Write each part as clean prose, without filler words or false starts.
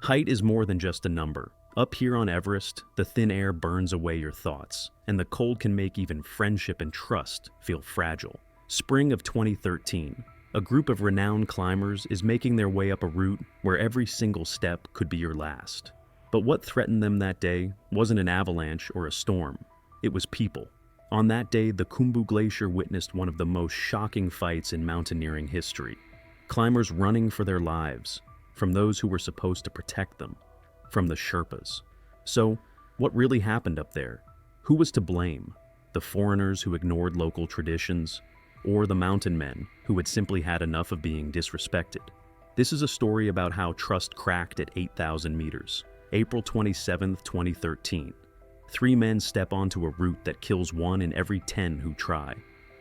Height is more than just a number. Up here on Everest, the thin air burns away your thoughts, and the cold can make even friendship and trust feel fragile. Spring of 2013. A group of renowned climbers is making their way up a route where every single step could be your last. But what threatened them that day wasn't an avalanche or a storm. It was people. On that day, the Khumbu Glacier witnessed one of the most shocking fights in mountaineering history. Climbers running for their lives, from those who were supposed to protect them, from the Sherpas. So, what really happened up there? Who was to blame? The foreigners who ignored local traditions, or the mountain men who had simply had enough of being disrespected? This is a story about how trust cracked at 8,000 meters. April 27, 2013. 3 men step onto a route that kills 1 in every 10 who try.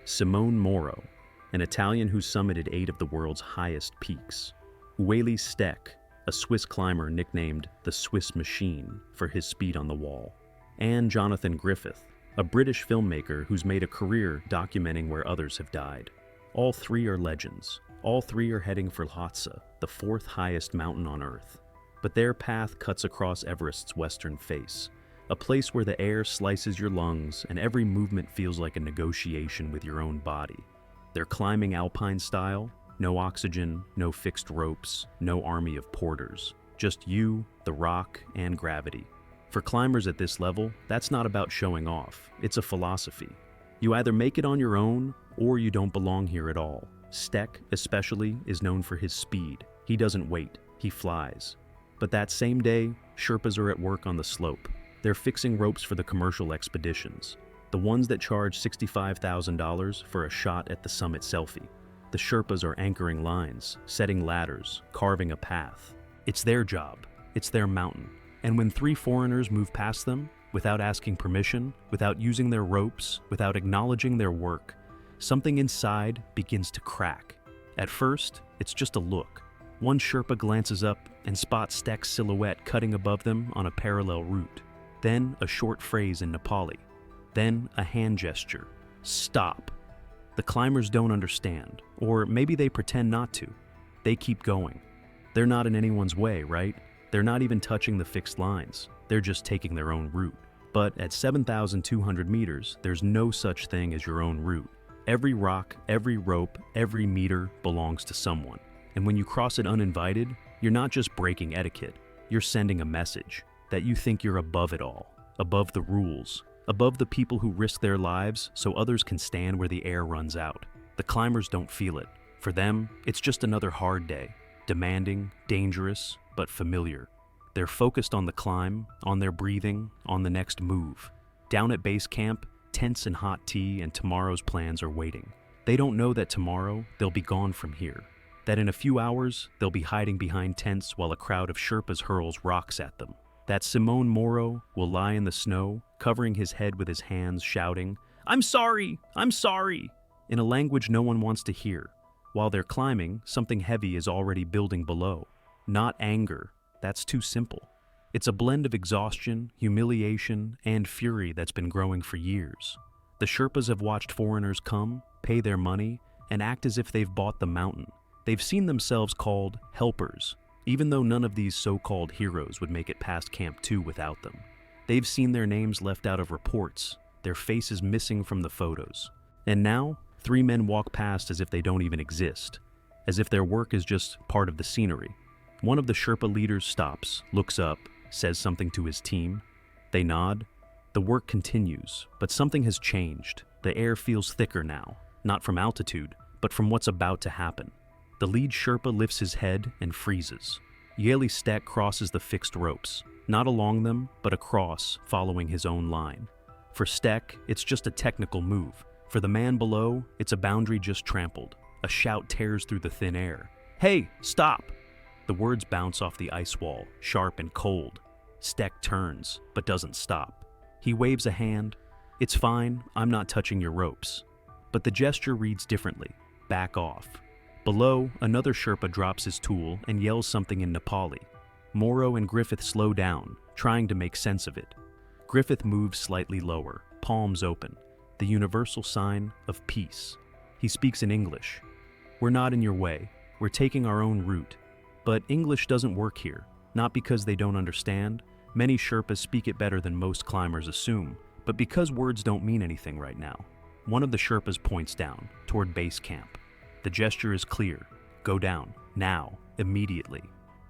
Simone Moro, an Italian who summited 8 of the world's highest peaks. Ueli Steck, a Swiss climber nicknamed the Swiss Machine for his speed on the wall. And Jonathan Griffith, a British filmmaker who's made a career documenting where others have died. All 3 are legends. All 3 are heading for Lhotse, the 4th highest mountain on Earth. But their path cuts across Everest's western face, a place where the air slices your lungs and every movement feels like a negotiation with your own body. They're climbing alpine style, no oxygen, no fixed ropes, no army of porters. Just you, the rock, and gravity. For climbers at this level, that's not about showing off, it's a philosophy. You either make it on your own, or you don't belong here at all. Steck, especially, is known for his speed. He doesn't wait, he flies. But that same day, Sherpas are at work on the slope. They're fixing ropes for the commercial expeditions, the ones that charge $65,000 for a shot at the summit selfie. The Sherpas are anchoring lines, setting ladders, carving a path. It's their job, it's their mountain. And when 3 foreigners move past them, without asking permission, without using their ropes, without acknowledging their work, something inside begins to crack. At first, it's just a look. One Sherpa glances up and spots Steck's silhouette cutting above them on a parallel route. Then a short phrase in Nepali. Then a hand gesture. Stop. The climbers don't understand, or maybe they pretend not to. They keep going. They're not in anyone's way, right? They're not even touching the fixed lines. They're just taking their own route. But at 7,200 meters, there's no such thing as your own route. Every rock, every rope, every meter belongs to someone. And when you cross it uninvited, you're not just breaking etiquette. You're sending a message that you think you're above it all, above the rules, above the people who risk their lives so others can stand where the air runs out. The climbers don't feel it. For them, it's just another hard day, demanding, dangerous, but familiar. They're focused on the climb, on their breathing, on the next move. Down at base camp, tents and hot tea and tomorrow's plans are waiting. They don't know that tomorrow they'll be gone from here, that in a few hours they'll be hiding behind tents while a crowd of Sherpas hurls rocks at them. That Simone Moro will lie in the snow, covering his head with his hands, shouting, "I'm sorry! I'm sorry!" in a language no one wants to hear. While they're climbing, something heavy is already building below. Not anger, that's too simple. It's a blend of exhaustion, humiliation, and fury that's been growing for years. The Sherpas have watched foreigners come, pay their money, and act as if they've bought the mountain. They've seen themselves called helpers, even though none of these so-called heroes would make it past Camp 2 without them. They've seen their names left out of reports, their faces missing from the photos. And now, 3 men walk past as if they don't even exist, as if their work is just part of the scenery. One of the Sherpa leaders stops, looks up, says something to his team. They nod. The work continues, but something has changed. The air feels thicker now, not from altitude, but from what's about to happen. The lead Sherpa lifts his head and freezes. Ueli Steck crosses the fixed ropes, not along them, but across, following his own line. For Steck, it's just a technical move. For the man below, it's a boundary just trampled. A shout tears through the thin air. "Hey, stop!" The words bounce off the ice wall, sharp and cold. Steck turns, but doesn't stop. He waves a hand. "It's fine, I'm not touching your ropes." But the gesture reads differently. Back off. Below, another Sherpa drops his tool and yells something in Nepali. Moro and Griffith slow down, trying to make sense of it. Griffith moves slightly lower, palms open, the universal sign of peace. He speaks in English. "We're not in your way. We're taking our own route. But English doesn't work here. not because they don't understand. Many Sherpas speak it better than most climbers assume, but because words don't mean anything right now. One of the Sherpas points down, toward base camp. The gesture is clear. Go down, now, immediately.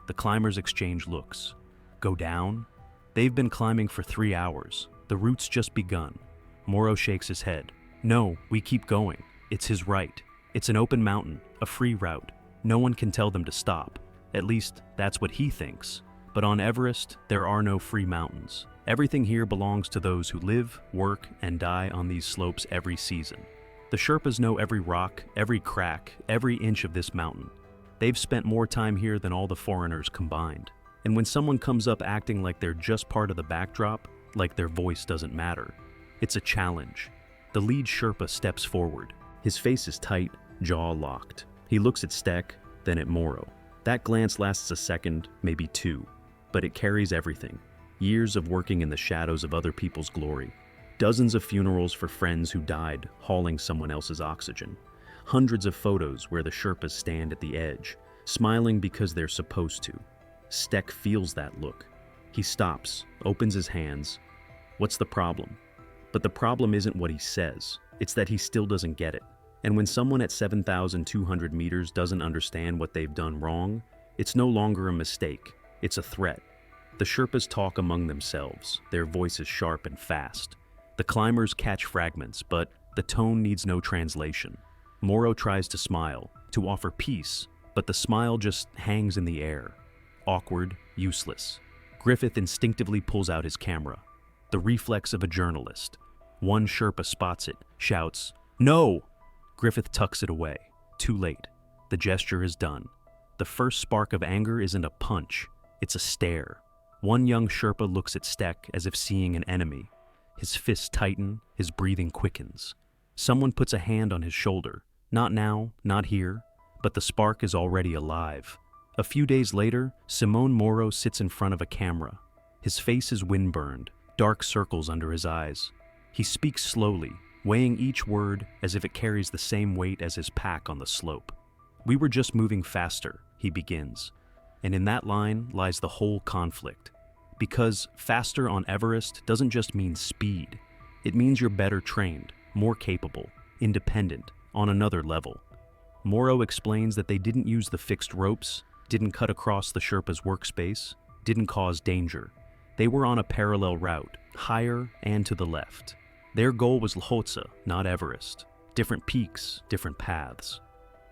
The climbers exchange looks. Go down? They've been climbing for 3 hours. The route's just begun. Moro shakes his head. No, we keep going. It's his right. It's an open mountain, a free route. No one can tell them to stop. At least, that's what he thinks. But on Everest, there are no free mountains. Everything here belongs to those who live, work, and die on these slopes every season. The Sherpas know every rock, every crack, every inch of this mountain. They've spent more time here than all the foreigners combined. And when someone comes up acting like they're just part of the backdrop, like their voice doesn't matter, it's a challenge. The lead Sherpa steps forward. His face is tight, jaw locked. He looks at Stek, then at Moro. That glance lasts a second, maybe 2, but it carries everything. Years of working in the shadows of other people's glory. Dozens of funerals for friends who died hauling someone else's oxygen. Hundreds of photos where the Sherpas stand at the edge, smiling because they're supposed to. Stek feels that look. He stops, opens his hands. What's the problem? But the problem isn't what he says. It's that he still doesn't get it. And when someone at 7,200 meters doesn't understand what they've done wrong, it's no longer a mistake. It's a threat. The Sherpas talk among themselves, their voices sharp and fast. The climbers catch fragments, but the tone needs no translation. Moro tries to smile, to offer peace, but the smile just hangs in the air. Awkward, useless. Griffith instinctively pulls out his camera. The reflex of a journalist. One Sherpa spots it, shouts, "No!" Griffith tucks it away. Too late. The gesture is done. The first spark of anger isn't a punch, it's a stare. One young Sherpa looks at Stek as if seeing an enemy. His fists tighten, his breathing quickens. Someone puts a hand on his shoulder. Not now, not here, but the spark is already alive. A few days later, Simone Moro sits in front of a camera. His face is windburned, dark circles under his eyes. He speaks slowly, weighing each word as if it carries the same weight as his pack on the slope. "We were just moving faster," he begins. And in that line lies the whole conflict. Because faster on Everest doesn't just mean speed. It means you're better trained, more capable, independent, on another level. Moro explains that they didn't use the fixed ropes, didn't cut across the Sherpa's workspace, didn't cause danger. They were on a parallel route, higher and to the left. Their goal was Lhotse, not Everest. Different peaks, different paths.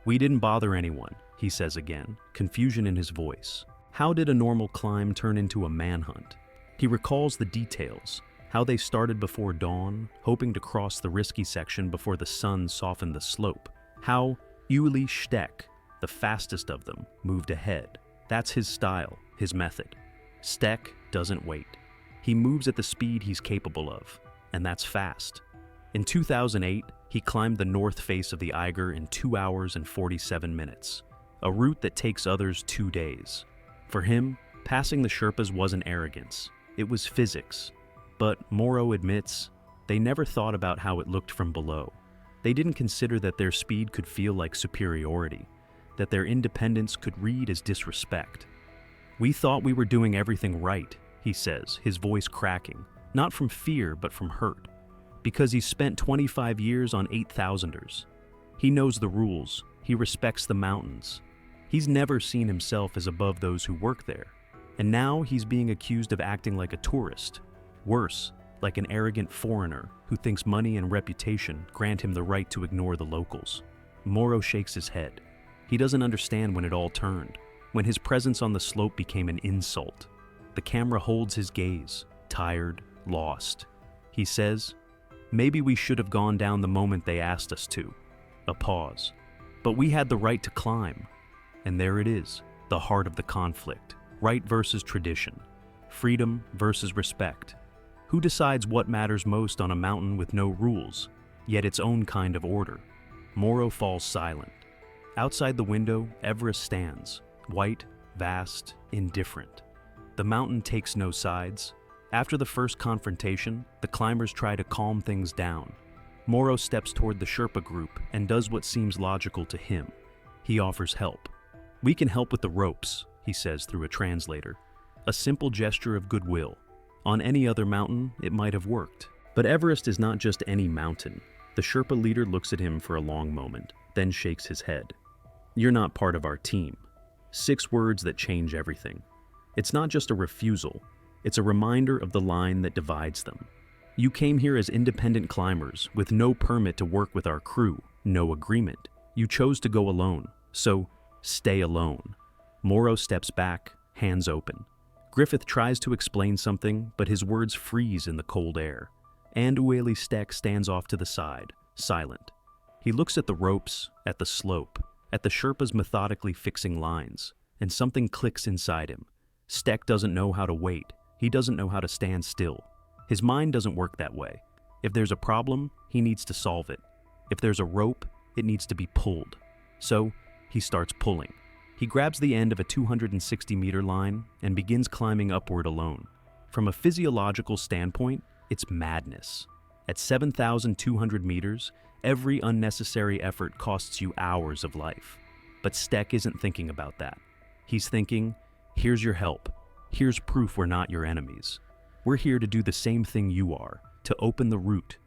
"We didn't bother anyone," he says again, confusion in his voice. How did a normal climb turn into a manhunt? He recalls the details, how they started before dawn, hoping to cross the risky section before the sun softened the slope. How Uli Stek, the fastest of them, moved ahead. That's his style, his method. Stek doesn't wait. He moves at the speed he's capable of, and that's fast. In 2008, he climbed the north face of the Eiger in 2 hours and 47 minutes, a route that takes others 2 days. For him, passing the Sherpas wasn't arrogance, it was physics. But Moro admits, they never thought about how it looked from below. They didn't consider that their speed could feel like superiority, that their independence could read as disrespect. "We thought we were doing everything right," he says, his voice cracking, not from fear but from hurt. Because he's spent 25 years on 8,000ers. He knows the rules, he respects the mountains. He's never seen himself as above those who work there. And now he's being accused of acting like a tourist. Worse, like an arrogant foreigner who thinks money and reputation grant him the right to ignore the locals. Moro shakes his head. He doesn't understand when it all turned, when his presence on the slope became an insult. The camera holds his gaze, tired, lost. He says, "Maybe we should have gone down the moment they asked us to." A pause. "But we had the right to climb." And there it is, the heart of the conflict. Right versus tradition. Freedom versus respect. Who decides what matters most on a mountain with no rules, yet its own kind of order? Moro falls silent. Outside the window, Everest stands, white, vast, indifferent. The mountain takes no sides. After the first confrontation, the climbers try to calm things down. Moro steps toward the Sherpa group and does what seems logical to him. He offers help. "We can help with the ropes," he says through a translator. a simple gesture of goodwill. On any other mountain, it might have worked. But Everest is not just any mountain. The Sherpa leader looks at him for a long moment, then shakes his head. You're not part of our team. 6 words that change everything. It's not just a refusal, it's a reminder of the line that divides them. You came here as independent climbers, with no permit to work with our crew, no agreement. You chose to go alone, so stay alone. Moro steps back, hands open. Griffith tries to explain something, but his words freeze in the cold air. And Ueli Stek stands off to the side, silent. He looks at the ropes, at the slope, at the Sherpas methodically fixing lines, and something clicks inside him. Stek doesn't know how to wait. He doesn't know how to stand still. His mind doesn't work that way. If there's a problem, he needs to solve it. If there's a rope, it needs to be pulled. So, he starts pulling. He grabs the end of a 260-meter line and begins climbing upward alone. From a physiological standpoint, it's madness. At 7,200 meters, every unnecessary effort costs you hours of life. But Stek isn't thinking about that. He's thinking, here's your help. Here's proof we're not your enemies. We're here to do the same thing you are, to open the route.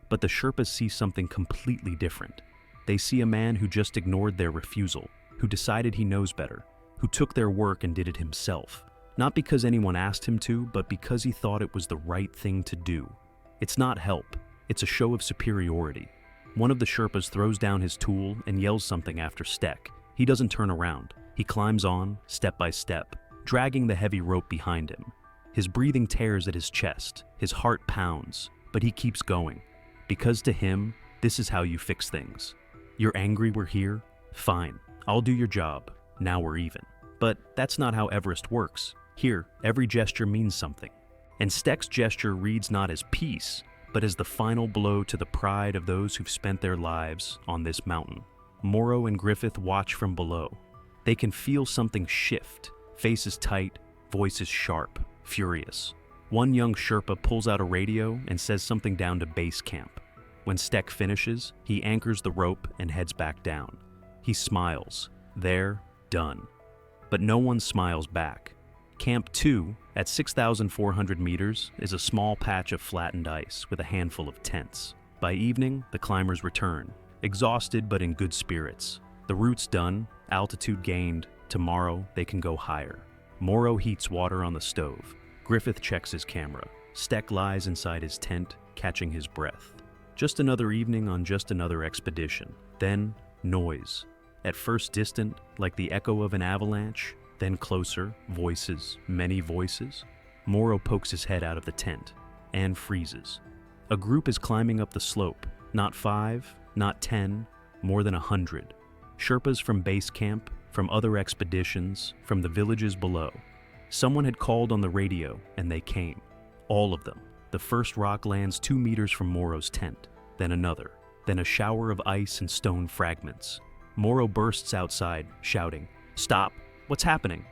But the Sherpas see something completely different. They see a man who just ignored their refusal, who decided he knows better, who took their work and did it himself. Not because anyone asked him to, but because he thought it was the right thing to do. It's not help, it's a show of superiority. One of the Sherpas throws down his tool and yells something after Stek. He doesn't turn around. He climbs on, step by step, dragging the heavy rope behind him. His breathing tears at his chest, his heart pounds, but he keeps going. Because to him, this is how you fix things. You're angry we're here? Fine, I'll do your job. Now we're even. But that's not how Everest works. Here, every gesture means something. And Stek's gesture reads not as peace, but as the final blow to the pride of those who've spent their lives on this mountain. Moro and Griffith watch from below. They can feel something shift, faces tight, voices sharp, furious. One young Sherpa pulls out a radio and says something down to base camp. When Stek finishes, he anchors the rope and heads back down. He smiles. They're done. But no one smiles back. Camp 2, at 6,400 meters, is a small patch of flattened ice with a handful of tents. By evening, the climbers return, exhausted but in good spirits. The route's done, altitude gained. Tomorrow, they can go higher. Moro heats water on the stove. Griffith checks his camera. Stek lies inside his tent, catching his breath. Just another evening on just another expedition. Then, noise. At first distant, like the echo of an avalanche, then closer, voices, many voices. Moro pokes his head out of the tent and freezes. A group is climbing up the slope, not 5, not 10, more than 100. Sherpas from base camp, from other expeditions, from the villages below. Someone had called on the radio, and they came. All of them. The first rock lands 2 meters from Moro's tent, then another, then a shower of ice and stone fragments. Moro bursts outside, shouting, "Stop! What's happening?"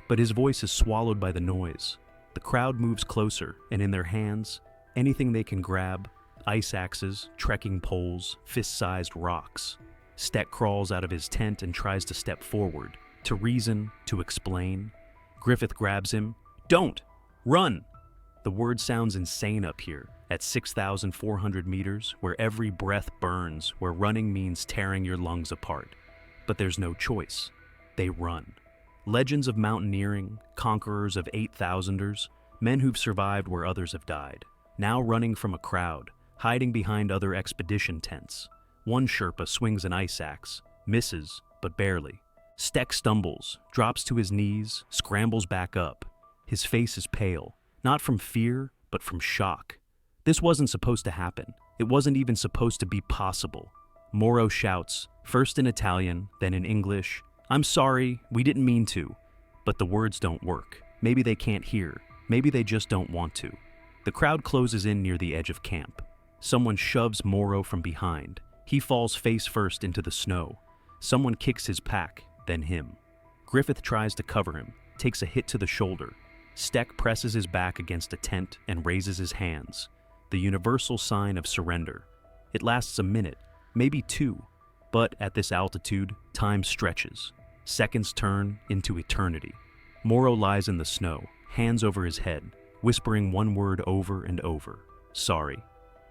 But his voice is swallowed by the noise. The crowd moves closer, and in their hands, anything they can grab, ice axes, trekking poles, fist-sized rocks. Stek crawls out of his tent and tries to step forward, to reason, to explain. Griffith grabs him. "Don't! Run!" The word sounds insane up here, at 6,400 meters, where every breath burns, where running means tearing your lungs apart. But there's no choice. They run. Legends of mountaineering, conquerors of 8,000ers, men who've survived where others have died, now running from a crowd, hiding behind other expedition tents. One Sherpa swings an ice axe, misses, but barely. Stek stumbles, drops to his knees, scrambles back up. His face is pale, not from fear, but from shock. This wasn't supposed to happen. It wasn't even supposed to be possible. Moro shouts, first in Italian, then in English, "I'm sorry, we didn't mean to." But the words don't work. Maybe they can't hear. Maybe they just don't want to. The crowd closes in near the edge of camp. Someone shoves Moro from behind. He falls face first into the snow. Someone kicks his pack, then him. Griffith tries to cover him, takes a hit to the shoulder. Stek presses his back against a tent and raises his hands, the universal sign of surrender. It lasts a minute, maybe 2, but at this altitude, time stretches. Seconds turn into eternity. Moro lies in the snow, hands over his head, whispering one word over and over: sorry.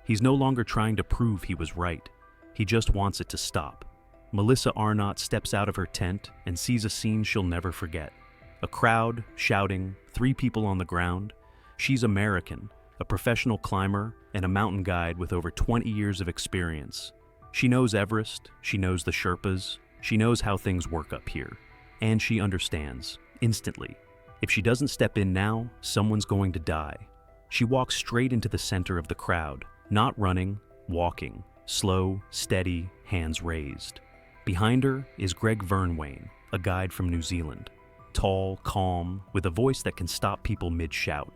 He's no longer trying to prove he was right. He just wants it to stop. Melissa Arnott steps out of her tent and sees a scene she'll never forget. A crowd, shouting, 3 people on the ground. She's American, a professional climber and a mountain guide with over 20 years of experience. She knows Everest, she knows the Sherpas, she knows how things work up here. And she understands, instantly. If she doesn't step in now, someone's going to die. She walks straight into the center of the crowd, not running, walking, slow, steady, hands raised. Behind her is Greg Vernwain, a guide from New Zealand. Tall, calm, with a voice that can stop people mid-shout.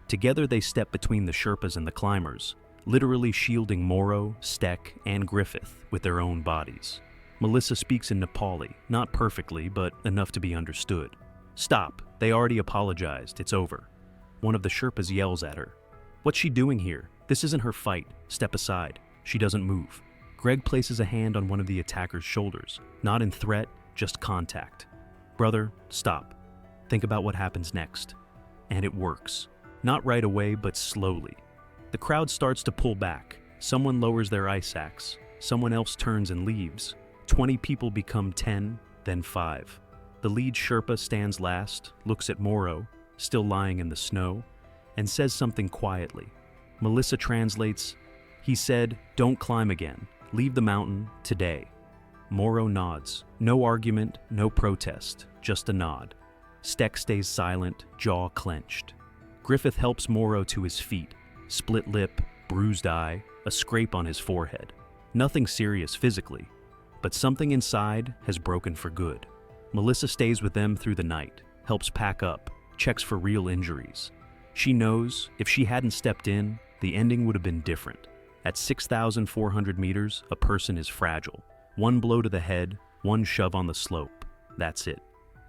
Together they step between the Sherpas and the climbers, literally shielding Morrow, Steck, and Griffith with their own bodies. Melissa speaks in Nepali, not perfectly, but enough to be understood. Stop, they already apologized, it's over. One of the Sherpas yells at her. What's she doing here? This isn't her fight, step aside. She doesn't move. Greg places a hand on one of the attacker's shoulders, not in threat, just contact. Brother, stop. Think about what happens next. And it works. Not right away, but slowly. The crowd starts to pull back. Someone lowers their ice axe. Someone else turns and leaves. 20 people become 10, then 5. The lead Sherpa stands last, looks at Morrow, still lying in the snow, and says something quietly. Melissa translates, "He said, don't climb again. Leave the mountain today." Morrow nods. No argument, no protest, just a nod. Steck stays silent, jaw clenched. Griffith helps Morrow to his feet. Split lip, bruised eye, a scrape on his forehead. Nothing serious physically, but something inside has broken for good. Melissa stays with them through the night, helps pack up, checks for real injuries. She knows if she hadn't stepped in, the ending would have been different. At 6,400 meters, a person is fragile. One blow to the head, one shove on the slope. That's it.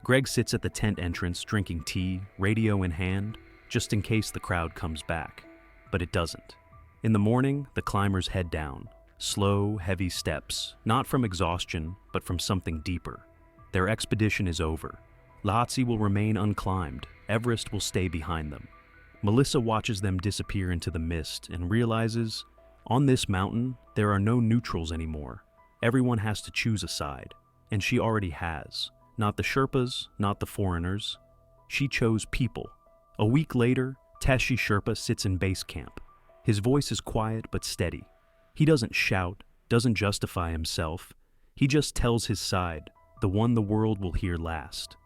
Greg sits at the tent entrance drinking tea, radio in hand, just in case the crowd comes back. But it doesn't. In the morning, the climbers head down. Slow, heavy steps, not from exhaustion, but from something deeper. Their expedition is over. Lhotse will remain unclimbed. Everest will stay behind them. Melissa watches them disappear into the mist and realizes, on this mountain, there are no neutrals anymore. Everyone has to choose a side, and she already has. Not the Sherpas, not the foreigners. She chose people. A week later, Tessie Sherpa sits in base camp. His voice is quiet but steady. He doesn't shout, doesn't justify himself. He just tells his side, the one the world will hear last.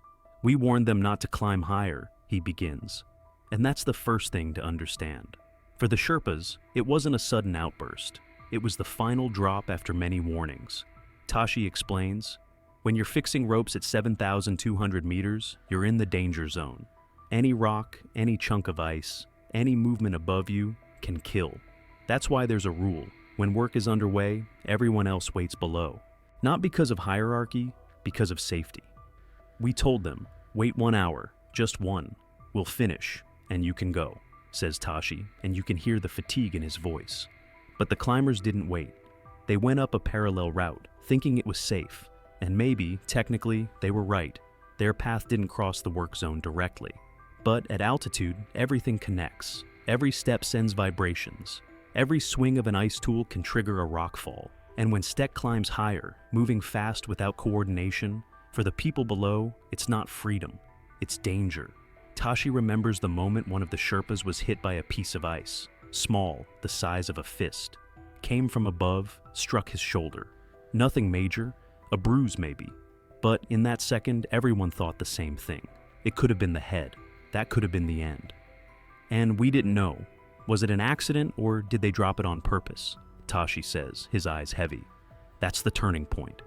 We warned them not to climb higher, he begins. And that's the first thing to understand. For the Sherpas, it wasn't a sudden outburst. It was the final drop after many warnings. Tashi explains, when you're fixing ropes at 7,200 meters, you're in the danger zone. Any rock, any chunk of ice, any movement above you can kill. That's why there's a rule. When work is underway, everyone else waits below. Not because of hierarchy, because of safety. We told them, wait 1 hour, just one. We'll finish, and you can go, says Tashi, and you can hear the fatigue in his voice. But the climbers didn't wait. They went up a parallel route, thinking it was safe. And maybe, technically, they were right. Their path didn't cross the work zone directly. But at altitude, everything connects. Every step sends vibrations. Every swing of an ice tool can trigger a rock fall. And when Steck climbs higher, moving fast without coordination, for the people below, it's not freedom, it's danger. Tashi remembers the moment one of the Sherpas was hit by a piece of ice, small, the size of a fist. Came from above, struck his shoulder. Nothing major, a bruise maybe. But in that second, everyone thought the same thing. It could have been the head. That could have been the end. And we didn't know. Was it an accident or did they drop it on purpose? Tashi says, his eyes heavy. That's the turning point.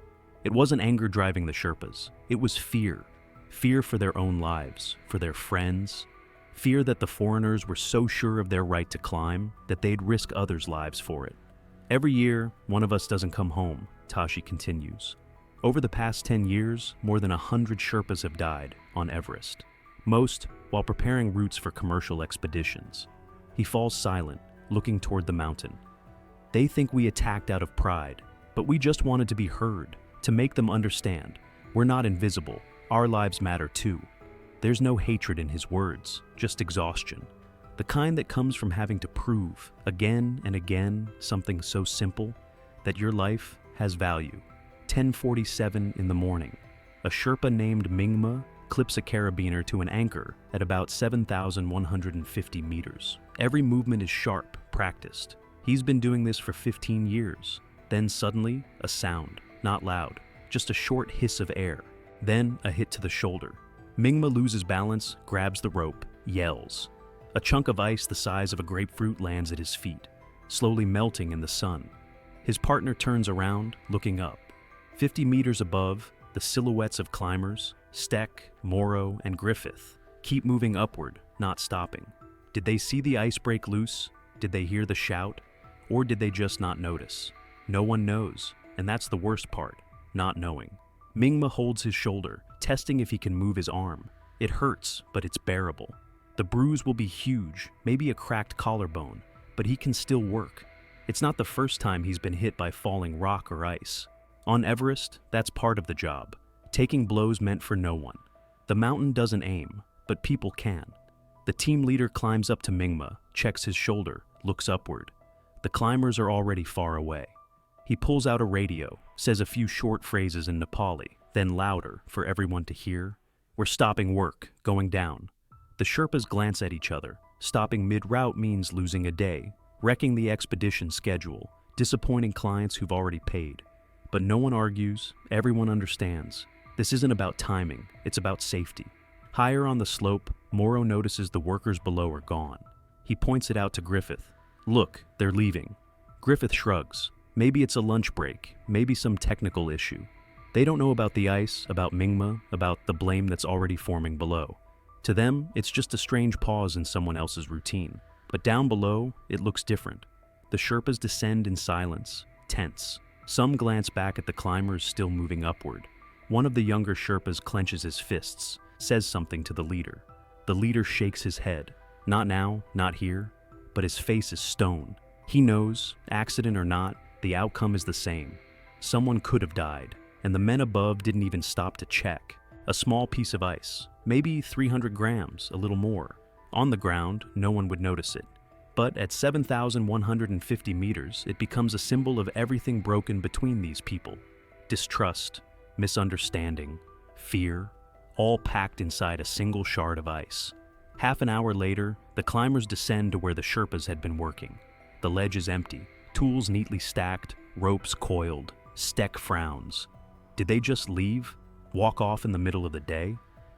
It wasn't anger driving the Sherpas. It was fear. Fear for their own lives, for their friends. Fear that the foreigners were so sure of their right to climb that they'd risk others' lives for it. Every year, one of us doesn't come home, Tashi continues. Over the past 10 years, more than 100 Sherpas have died on Everest. Most while preparing routes for commercial expeditions. He falls silent, looking toward the mountain. They think we attacked out of pride, but we just wanted to be heard, to make them understand. We're not invisible. Our lives matter too. There's no hatred in his words, just exhaustion. The kind that comes from having to prove, again and again, something so simple, that your life has value. 10:47 in the morning. A Sherpa named Mingma clips a carabiner to an anchor at about 7,150 meters. Every movement is sharp, practiced. He's been doing this for 15 years. Then suddenly, a sound, not loud, just a short hiss of air. Then a hit to the shoulder. Mingma loses balance, grabs the rope, yells. A chunk of ice the size of a grapefruit lands at his feet, slowly melting in the sun. His partner turns around, looking up. 50 meters above, the silhouettes of climbers, Steck, Morrow, and Griffith, keep moving upward, not stopping. Did they see the ice break loose? Did they hear the shout? Or did they just not notice? No one knows, and that's the worst part, not knowing. Mingma holds his shoulder, testing if he can move his arm. It hurts, but it's bearable. The bruise will be huge, maybe a cracked collarbone, but he can still work. It's not the first time he's been hit by falling rock or ice. On Everest, that's part of the job, taking blows meant for no one. The mountain doesn't aim, but people can. The team leader climbs up to Mingma, checks his shoulder, looks upward. The climbers are already far away. He pulls out a radio, says a few short phrases in Nepali, then louder for everyone to hear. "We're stopping work, going down." The Sherpas glance at each other. Stopping mid-route means losing a day, wrecking the expedition schedule, disappointing clients who've already paid. But no one argues, everyone understands. This isn't about timing, it's about safety. Higher on the slope, Morrow notices the workers below are gone. He points it out to Griffith. "Look, they're leaving." Griffith shrugs. Maybe it's a lunch break, maybe some technical issue. They don't know about the ice, about Mingma, about the blame that's already forming below. To them, it's just a strange pause in someone else's routine. But down below, it looks different. The Sherpas descend in silence, tense. Some glance back at the climbers still moving upward. One of the younger Sherpas clenches his fists, says something to the leader. The leader shakes his head. Not now, not here, but his face is stone. He knows, accident or not, the outcome is the same. Someone could have died, and the men above didn't even stop to check. A small piece of ice, maybe 300 grams, a little more. On the ground, no one would notice it. But at 7,150 meters, it becomes a symbol of everything broken between these people. Distrust, misunderstanding, fear, all packed inside a single shard of ice. Half an hour later, the climbers descend to where the Sherpas had been working. The ledge is empty, tools neatly stacked, ropes coiled. Steck frowns. Did they just leave? Walk off in the middle of the day?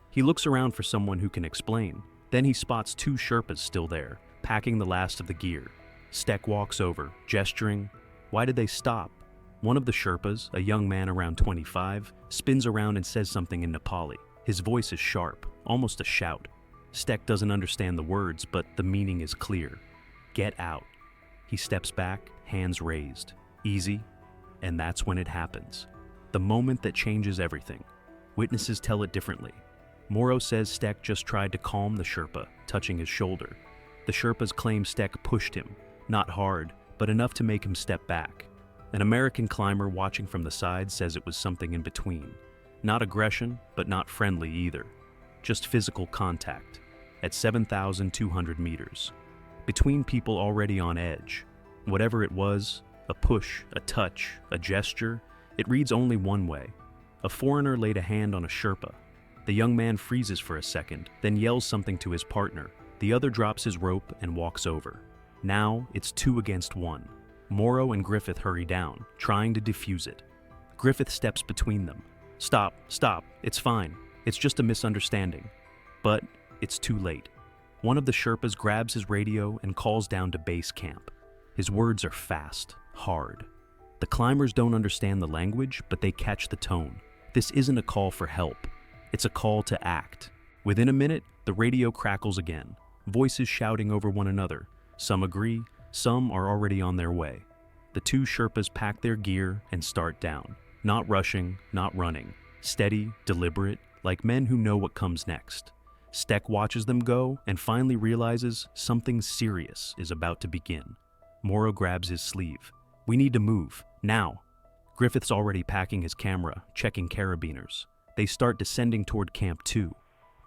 He looks around for someone who can explain. Then he spots two Sherpas still there, packing the last of the gear. Steck walks over, gesturing. Why did they stop? One of the Sherpas, a young man around 25, spins around and says something in Nepali. His voice is sharp, almost a shout. Steck doesn't understand the words, but the meaning is clear. Get out. He steps back, hands raised. Easy. And that's when it happens. The moment that changes everything. Witnesses tell it differently. Morrow says Steck just tried to calm the Sherpa, touching his shoulder. The Sherpas claim Steck pushed him, not hard, but enough to make him step back. An American climber watching from the side says it was something in between. Not aggression, but not friendly either. Just physical contact, at 7,200 meters. Between people already on edge. Whatever it was, a push, a touch, a gesture, it reads only one way. A foreigner laid a hand on a Sherpa. The young man freezes for a second, then yells something to his partner. The other drops his rope and walks over. Now it's 2 against 1. Morrow and Griffith hurry down, trying to defuse it. Griffith steps between them. Stop, it's fine. It's just a misunderstanding. But it's too late. One of the Sherpas grabs his radio and calls down to base camp. His words are fast, hard. The climbers don't understand the language, but they catch the tone. This isn't a call for help. It's a call to act. Within a minute, the radio crackles again, voices shouting over one another. Some agree, some are already on their way. The 2 Sherpas pack their gear and start down. Not rushing, not running. Steady, deliberate, like men who know what comes next. Steck watches them go and finally realizes something serious is about to begin. Morrow grabs his sleeve. We need to move, now. Griffith's already packing his camera, checking carabiners. They start descending toward Camp 2.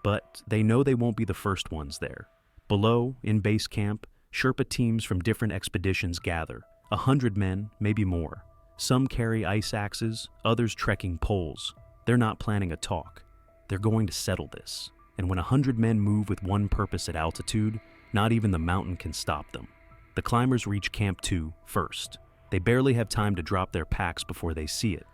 But they know they won't be the first ones there. Below, in base camp, Sherpa teams from different expeditions gather. 100 men, maybe more. Some carry ice axes, others trekking poles. They're not planning a talk. They're going to settle this. And when 100 men move with one purpose at altitude, not even the mountain can stop them. The climbers reach Camp 2 first. They barely have time to drop their packs before they see it.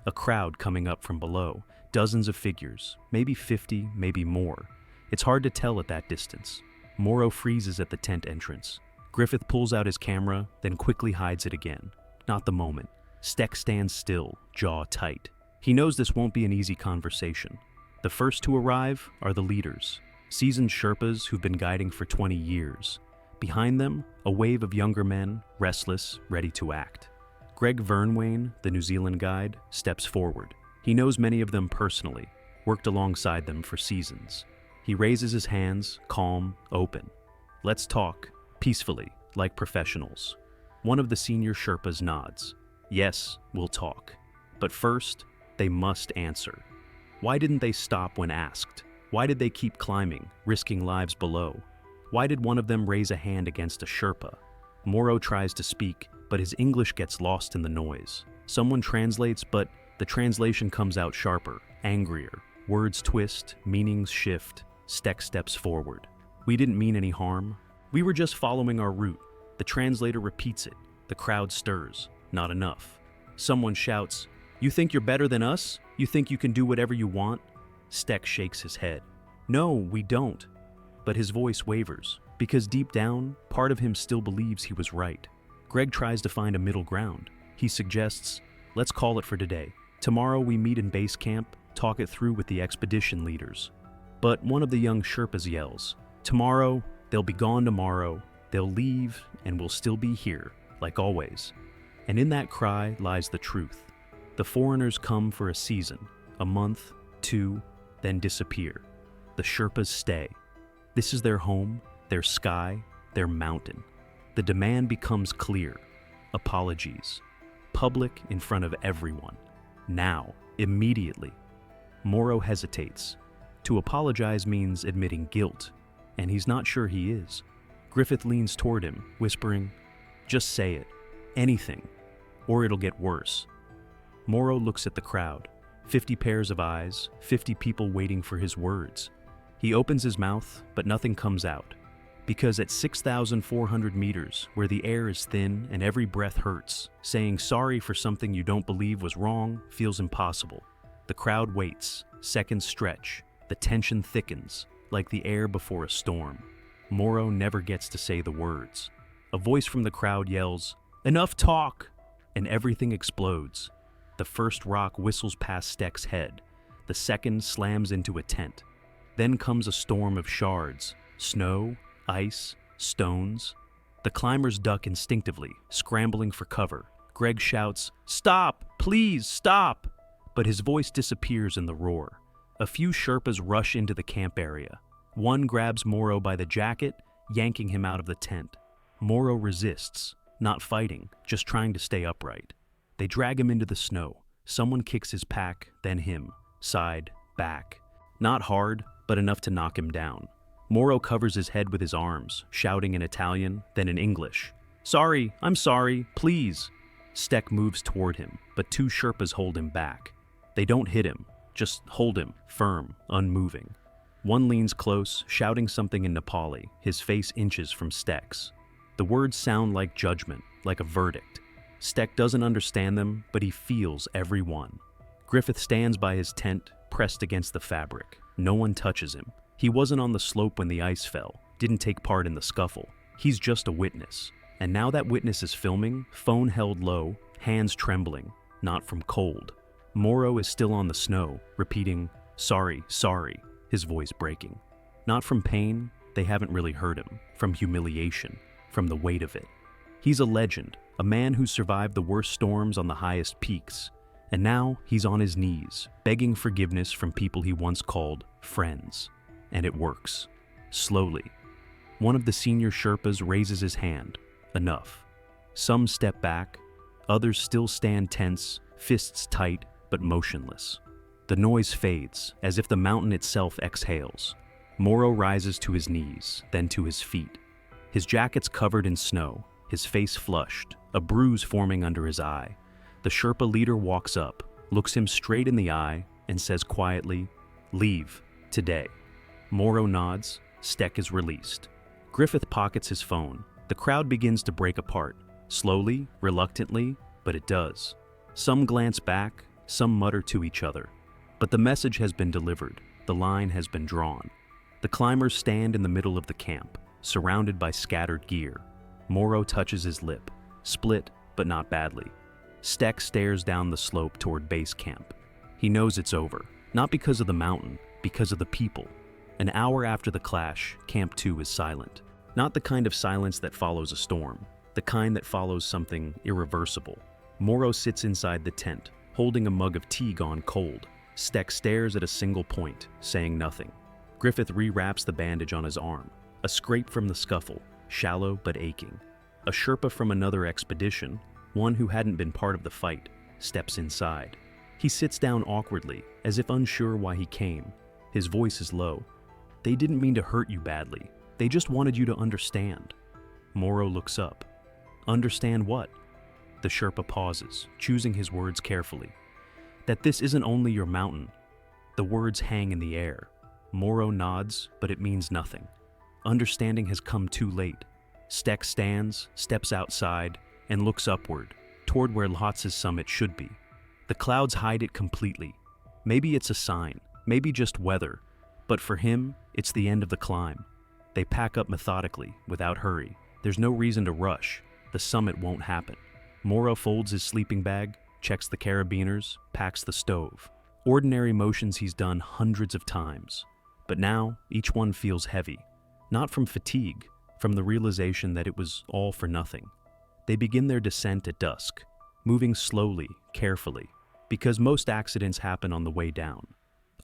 A crowd coming up from below, dozens of figures, maybe 50, maybe more. It's hard to tell at that distance. Morrow freezes at the tent entrance. Griffith pulls out his camera, then quickly hides it again. Not the moment. Steck stands still, jaw tight. He knows this won't be an easy conversation. The first to arrive are the leaders, seasoned Sherpas who've been guiding for 20 years. Behind them, a wave of younger men, restless, ready to act. Greg Vernwain, the New Zealand guide, steps forward. He knows many of them personally, worked alongside them for seasons. He raises his hands, calm, open. Let's talk, peacefully, like professionals. One of the senior Sherpas nods. Yes, we'll talk. But first, they must answer. Why didn't they stop when asked? Why did they keep climbing, risking lives below? Why did one of them raise a hand against a Sherpa? Morrow tries to speak, but his English gets lost in the noise. Someone translates, but the translation comes out sharper, angrier. Words twist, meanings shift. Steck steps forward. We didn't mean any harm. We were just following our route. The translator repeats it. The crowd stirs. Not enough. Someone shouts, "You think you're better than us? You think you can do whatever you want?" Steck shakes his head. "No, we don't." But his voice wavers, because deep down, part of him still believes he was right. Greg tries to find a middle ground. He suggests, "Let's call it for today. Tomorrow we meet in base camp, talk it through with the expedition leaders." But one of the young Sherpas yells, "Tomorrow, they'll be gone tomorrow, they'll leave, and we'll still be here, like always." And in that cry lies the truth. The foreigners come for a season, a month, 2, then disappear. The Sherpas stay. This is their home, their sky, their mountain. The demand becomes clear. Apologies. Public in front of everyone. Now, immediately. Morrow hesitates. To apologize means admitting guilt, and he's not sure he is. Griffith leans toward him, whispering, "Just say it. Anything. Or it'll get worse." Morrow looks at the crowd. 50 pairs of eyes, 50 people waiting for his words. He opens his mouth, but nothing comes out. Because at 6,400 meters, where the air is thin and every breath hurts, saying sorry for something you don't believe was wrong feels impossible. The crowd waits, seconds stretch, the tension thickens, like the air before a storm. Morrow never gets to say the words. A voice from the crowd yells, "Enough talk!" And everything explodes. The first rock whistles past Steck's head. The second slams into a tent. Then comes a storm of shards, snow, ice, stones. The climbers duck instinctively, scrambling for cover. Greg shouts, "Stop! Please, stop!" But his voice disappears in the roar. A few Sherpas rush into the camp area. One grabs Morrow by the jacket, yanking him out of the tent. Morrow resists, not fighting, just trying to stay upright. They drag him into the snow. Someone kicks his pack, then him, side, back. Not hard, but enough to knock him down. Morrow covers his head with his arms, shouting in Italian, then in English. "Sorry, I'm sorry, please." Steck moves toward him, but 2 Sherpas hold him back. They don't hit him, just hold him, firm, unmoving. One leans close, shouting something in Nepali, his face inches from Steck's. The words sound like judgment, like a verdict. Steck doesn't understand them, but he feels every one. Griffith stands by his tent, pressed against the fabric. No one touches him. He wasn't on the slope when the ice fell, didn't take part in the scuffle. He's just a witness. And now that witness is filming, phone held low, hands trembling, not from cold. Morrow is still on the snow, repeating, "Sorry, sorry," his voice breaking. Not from pain, they haven't really hurt him, from humiliation, from the weight of it. He's a legend, a man who survived the worst storms on the highest peaks. And now he's on his knees, begging forgiveness from people he once called friends. And it works. Slowly. One of the senior Sherpas raises his hand. Enough. Some step back. Others still stand tense, fists tight, but motionless. The noise fades, as if the mountain itself exhales. Moro rises to his knees, then to his feet. His jacket's covered in snow, his face flushed, a bruise forming under his eye. The Sherpa leader walks up, looks him straight in the eye, and says quietly, "Leave, today." Moro nods. Steck is released. Griffith pockets his phone. The crowd begins to break apart. Slowly, reluctantly, but it does. Some glance back, some mutter to each other. But the message has been delivered. The line has been drawn. The climbers stand in the middle of the camp, surrounded by scattered gear. Moro touches his lip, split, but not badly. Steck stares down the slope toward base camp. He knows it's over, not because of the mountain, because of the people. An hour after the clash, Camp 2 is silent. Not the kind of silence that follows a storm, the kind that follows something irreversible. Moro sits inside the tent, holding a mug of tea gone cold. Steck stares at a single point, saying nothing. Griffith rewraps the bandage on his arm. A scrape from the scuffle, shallow but aching. A Sherpa from another expedition, one who hadn't been part of the fight, steps inside. He sits down awkwardly, as if unsure why he came. His voice is low. "They didn't mean to hurt you badly. They just wanted you to understand." Moro looks up. "Understand what?" The Sherpa pauses, choosing his words carefully. "That this isn't only your mountain." The words hang in the air. Moro nods, but it means nothing. Understanding has come too late. Steck stands, steps outside, and looks upward, toward where Lhatz's summit should be. The clouds hide it completely. Maybe it's a sign, maybe just weather, but for him, it's the end of the climb. They pack up methodically, without hurry. There's no reason to rush. The summit won't happen. Moro folds his sleeping bag, checks the carabiners, packs the stove. Ordinary motions he's done hundreds of times. But now, each one feels heavy. Not from fatigue, from the realization that it was all for nothing. They begin their descent at dusk, moving slowly, carefully, because most accidents happen on the way down.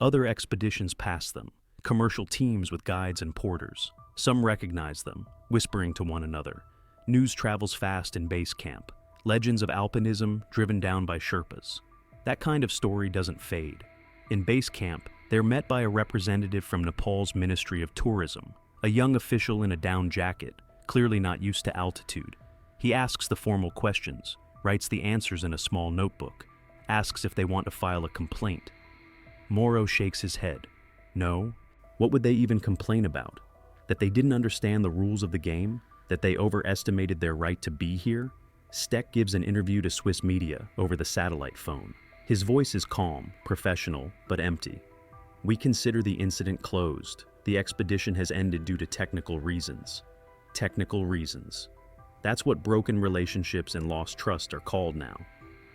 Other expeditions pass them, commercial teams with guides and porters. Some recognize them, whispering to one another. News travels fast in base camp. Legends of alpinism driven down by Sherpas. That kind of story doesn't fade. In base camp, they're met by a representative from Nepal's Ministry of Tourism, a young official in a down jacket, clearly not used to altitude. He asks the formal questions, writes the answers in a small notebook, asks if they want to file a complaint. Moro shakes his head. No. What would they even complain about? That they didn't understand the rules of the game? That they overestimated their right to be here? Steck gives an interview to Swiss media over the satellite phone. His voice is calm, professional, but empty. "We consider the incident closed. The expedition has ended due to technical reasons." Technical reasons. That's what broken relationships and lost trust are called now.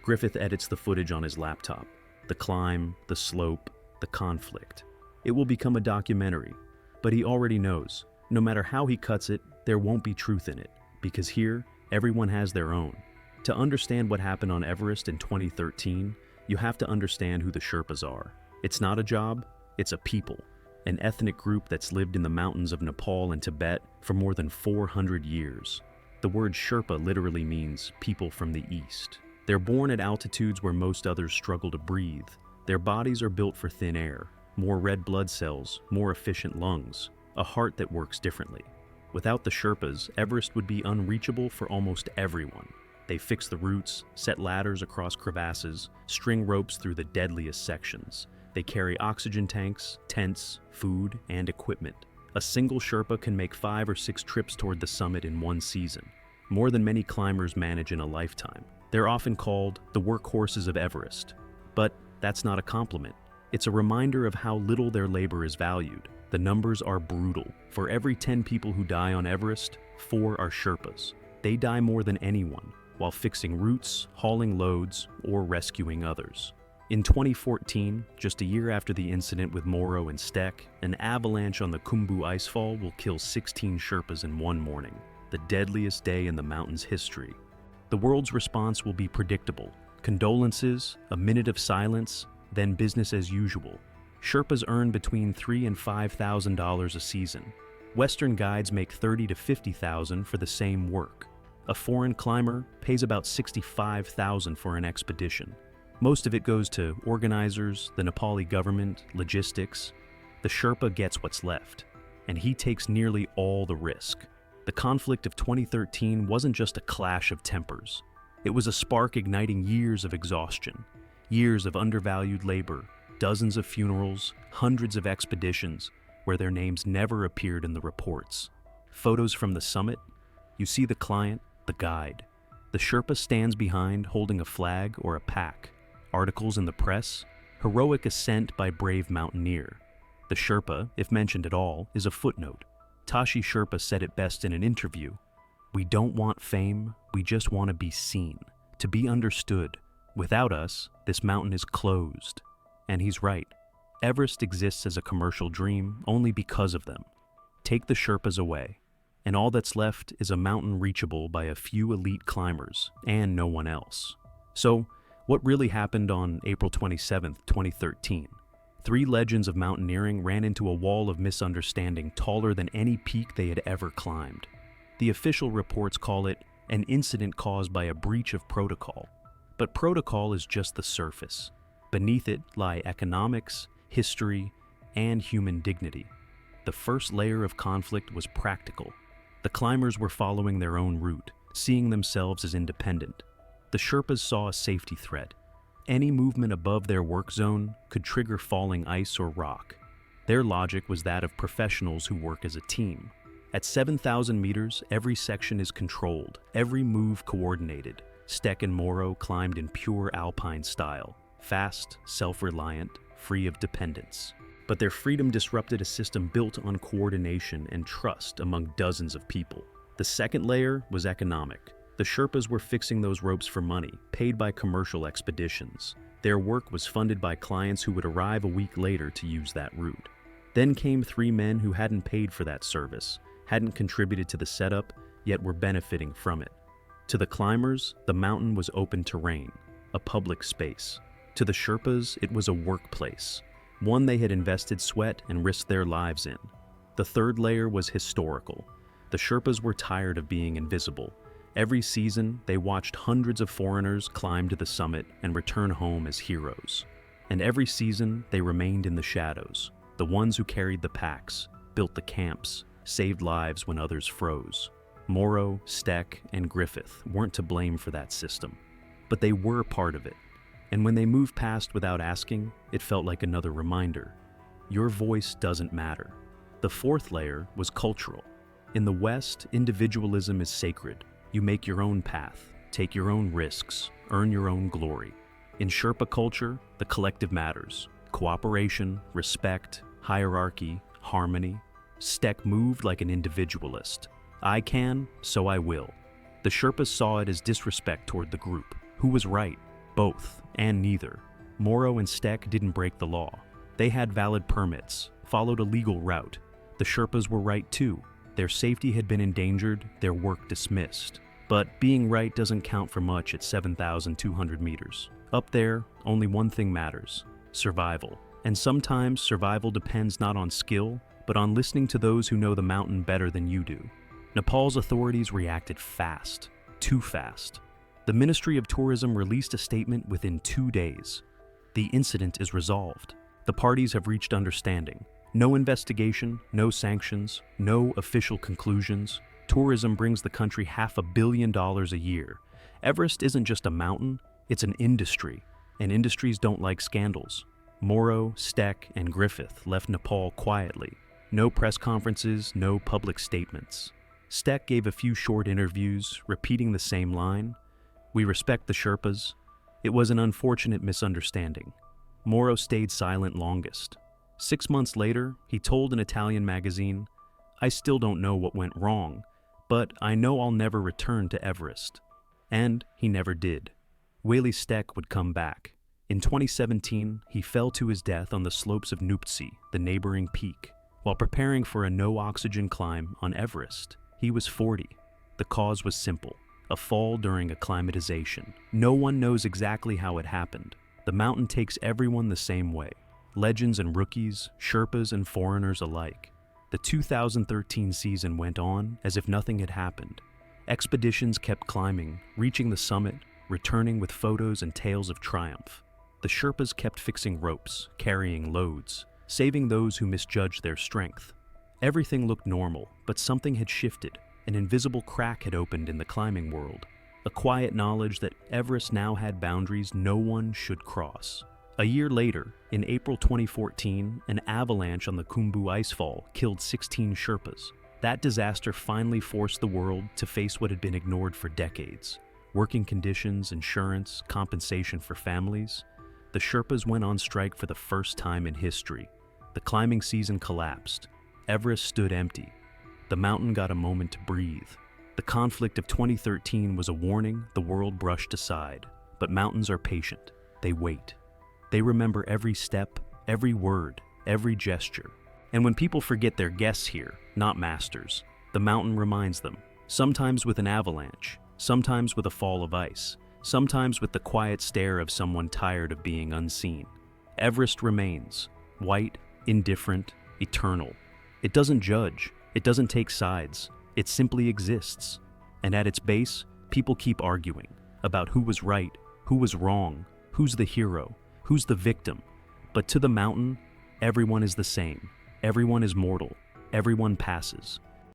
Griffith edits the footage on his laptop. The climb, the slope, the conflict. It will become a documentary. But he already knows, no matter how he cuts it, there won't be truth in it. Because here, everyone has their own. To understand what happened on Everest in 2013, you have to understand who the Sherpas are. It's not a job, it's a people. An ethnic group that's lived in the mountains of Nepal and Tibet for more than 400 years. The word Sherpa literally means people from the east. They're born at altitudes where most others struggle to breathe. Their bodies are built for thin air, more red blood cells, more efficient lungs, a heart that works differently. Without the Sherpas, Everest would be unreachable for almost everyone. They fix the routes, set ladders across crevasses, string ropes through the deadliest sections. They carry oxygen tanks, tents, food, and equipment. A single Sherpa can make 5 or 6 trips toward the summit in one season, more than many climbers manage in a lifetime. They're often called the workhorses of Everest. But that's not a compliment. It's a reminder of how little their labor is valued. The numbers are brutal. For every 10 people who die on Everest, 4 are Sherpas. They die more than anyone, while fixing routes, hauling loads, or rescuing others. In 2014, just a year after the incident with Moro and Steck, an avalanche on the Khumbu Icefall will kill 16 Sherpas in one morning, the deadliest day in the mountain's history. The world's response will be predictable. Condolences, a minute of silence, then business as usual. Sherpas earn between $3,000 and $5,000 a season. Western guides make $30,000 to $50,000 for the same work. A foreign climber pays about $65,000 for an expedition. Most of it goes to organizers, the Nepali government, logistics. The Sherpa gets what's left, and he takes nearly all the risk. The conflict of 2013 wasn't just a clash of tempers. It was a spark igniting years of exhaustion, years of undervalued labor, dozens of funerals, hundreds of expeditions where their names never appeared in the reports. Photos from the summit, you see the client, the guide. The Sherpa stands behind holding a flag or a pack. Articles in the press, heroic ascent by brave mountaineer. The Sherpa, if mentioned at all, is a footnote. Tashi Sherpa said it best in an interview. "We don't want fame, we just want to be seen, to be understood. Without us, this mountain is closed." And he's right. Everest exists as a commercial dream only because of them. Take the Sherpas away, and all that's left is a mountain reachable by a few elite climbers and no one else. So, what really happened on April 27, 2013? Three legends of mountaineering ran into a wall of misunderstanding taller than any peak they had ever climbed. The official reports call it an incident caused by a breach of protocol. But protocol is just the surface. Beneath it lie economics, history, and human dignity. The first layer of conflict was practical. The climbers were following their own route, seeing themselves as independent. The Sherpas saw a safety threat. Any movement above their work zone could trigger falling ice or rock. Their logic was that of professionals who work as a team. At 7,000 meters, every section is controlled, every move coordinated. Steck and Morrow climbed in pure alpine style, fast, self-reliant, free of dependence. But their freedom disrupted a system built on coordination and trust among dozens of people. The second layer was economic. The Sherpas were fixing those ropes for money, paid by commercial expeditions. Their work was funded by clients who would arrive a week later to use that route. Then came three men who hadn't paid for that service, hadn't contributed to the setup, yet were benefiting from it. To the climbers, the mountain was open terrain, a public space. To the Sherpas, it was a workplace, one they had invested sweat and risked their lives in. The third layer was historical. The Sherpas were tired of being invisible. Every season, they watched hundreds of foreigners climb to the summit and return home as heroes. And every season, they remained in the shadows, the ones who carried the packs, built the camps, saved lives when others froze. Morrow, Steck, and Griffith weren't to blame for that system, but they were part of it. And when they moved past without asking, it felt like another reminder. Your voice doesn't matter. The fourth layer was cultural. In the West, individualism is sacred. You make your own path, take your own risks, earn your own glory. In Sherpa culture, the collective matters. Cooperation, respect, hierarchy, harmony. Steck moved like an individualist. I can, so I will. The Sherpas saw it as disrespect toward the group. Who was right? Both, and neither. Morrow and Steck didn't break the law. They had valid permits, followed a legal route. The Sherpas were right too. Their safety had been endangered, their work dismissed. But being right doesn't count for much at 7,200 meters. Up there, only one thing matters: survival. And sometimes survival depends not on skill, but on listening to those who know the mountain better than you do. Nepal's authorities reacted fast, too fast. The Ministry of Tourism released a statement within 2 days. The incident is resolved. The parties have reached understanding. No investigation, no sanctions, no official conclusions. Tourism brings the country $500 million a year. Everest isn't just a mountain, it's an industry, and industries don't like scandals. Morrow, Steck, and Griffith left Nepal quietly. No press conferences, no public statements. Steck gave a few short interviews, repeating the same line: "We respect the Sherpas. It was an unfortunate misunderstanding." Morrow stayed silent longest. 6 months later, he told an Italian magazine, "I still don't know what went wrong, but I know I'll never return to Everest." And he never did. Wally Steck would come back. In 2017, he fell to his death on the slopes of Nuptse, the neighboring peak, while preparing for a no-oxygen climb on Everest. He was 40. The cause was simple: a fall during acclimatization. No one knows exactly how it happened. The mountain takes everyone the same way. Legends and rookies, Sherpas and foreigners alike. The 2013 season went on as if nothing had happened. Expeditions kept climbing, reaching the summit, returning with photos and tales of triumph. The Sherpas kept fixing ropes, carrying loads. saving those who misjudged their strength. Everything looked normal, but something had shifted. An invisible crack had opened in the climbing world. A quiet knowledge that Everest now had boundaries no one should cross. A year later, in April 2014, an avalanche on the Khumbu Icefall killed 16 Sherpas. That disaster finally forced the world to face what had been ignored for decades. Working conditions, insurance, compensation for families. The Sherpas went on strike for the first time in history. The climbing season collapsed. Everest stood empty. The mountain got a moment to breathe. The conflict of 2013 was a warning the world brushed aside. But mountains are patient. They wait. They remember every step, every word, every gesture. And when people forget they're guests here, not masters, the mountain reminds them, sometimes with an avalanche, sometimes with a fall of ice, sometimes with the quiet stare of someone tired of being unseen. Everest remains, white, indifferent, eternal. It doesn't judge, it doesn't take sides, it simply exists. And at its base, people keep arguing about who was right, who was wrong, who's the hero, who's the victim. But to the mountain, everyone is the same. Everyone is mortal. Everyone passes.